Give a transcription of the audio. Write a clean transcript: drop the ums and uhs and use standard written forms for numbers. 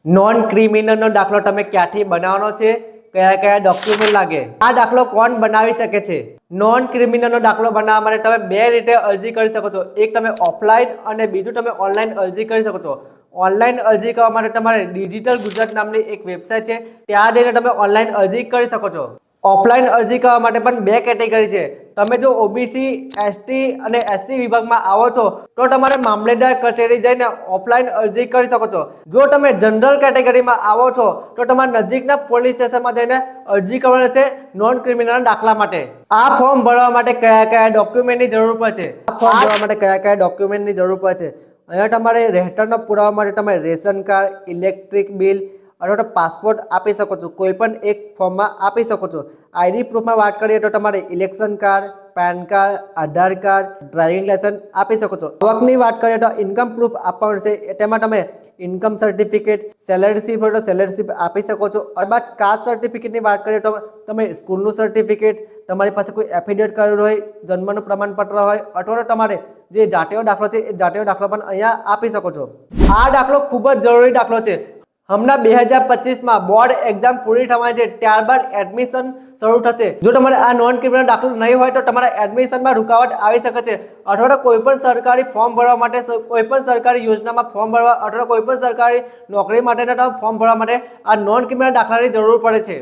Non ક્રિમિનલનો દાખલો તમે ક્યાંથી બનાવવાનો છે, કયા કયા ડોક્યુમેન્ટ લાગે, આ દાખલો કોણ બનાવી શકે છે? નોન ક્રિમિનલનો દાખલો બનાવવા માટે તમે બે રીતે અરજી કરી શકો છો. એક તમે ઓફલાઈન અને બીજું તમે ઓનલાઈન અરજી કરી શકો છો. ઓનલાઈન અરજી કરવા માટે તમારે ડિજિટલ ગુજરાત નામની એક વેબસાઇટ છે, ત્યાં જઈને તમે ઓનલાઈન અરજી કરી શકો છો. ઓફલાઈન અરજી કરવા માટે પણ બે કેટેગરી છે. તમે જો ઓબીસી, એસટી અને એસસી વિભાગમાં આવો છો તો તમારે મામલેદાર કચેરી જઈને ઓફલાઈન અરજી કરી શકો છો. જો તમે જનરલ કેટેગરીમાં આવો છો તો તમારે નજીકના પોલીસ સ્ટેશનમાં જઈને અરજી કરવાની છે નોન ક્રિમિનલ દાખલા માટે. આ ફોર્મ ભરવા માટે કયા કયા ડોક્યુમેન્ટની જરૂર પડે છે? આ ફોર્મ ભરવા માટે કયા કયા ડોક્યુમેન્ટની જરૂર પડે છે? અહીંયા તમારે રહેઠાણનો પુરાવા માટે તમે રેશન કાર્ડ, ઇલેક્ટ્રિક બિલ અથવા તો પાસપોર્ટ આપી શકો છો. કોઈ પણ એક ફોર્મમાં આપી શકો છો. આઈડી પ્રૂફમાં વાત કરીએ તો તમારે ઇલેક્શન કાર્ડ, પેન કાર્ડ, આધાર કાર્ડ, ડ્રાઇવિંગ લાયસન્સ આપી શકો છો. આવકની વાત કરીએ તો ઇન્કમ પ્રૂફ આપવાનું છે. તેમાં તમે ઇન્કમ સર્ટિફિકેટ, સેલેરી સ્લીપ હોય તો સેલેરી સ્લીપ આપી શકો છો. ત્યારબાદ કાસ્ટ સર્ટિફિકેટની વાત કરીએ તો તમે સ્કૂલનું સર્ટિફિકેટ, તમારી પાસે કોઈ એફિડેવિટ કરેલું હોય, જન્મનું પ્રમાણપત્ર હોય અથવા તો તમારે જે જાતિનો દાખલો છે એ જાતિનો દાખલો પણ અહીંયા આપી શકો છો. આ દાખલો ખૂબ જ જરૂરી દાખલો છે. હમણાં 2025માં બોર્ડ એક્ઝામ પૂરી થવાની છે, ત્યારબાદ એડમિશન શરૂ થશે. જો તમારે આ નોન ક્રિમિનલ દાખલો નહીં હોય તો તમારા એડમિશનમાં રૂકાવટ આવી શકે છે. અથવા તો કોઈ પણ સરકારી ફોર્મ ભરવા માટે, કોઈ પણ સરકારી યોજનામાં ફોર્મ ભરવા અથવા કોઈ પણ સરકારી નોકરી માટેના ફોર્મ ભરવા માટે આ નોન ક્રિમિનલ દાખલાની જરૂર પડે છે.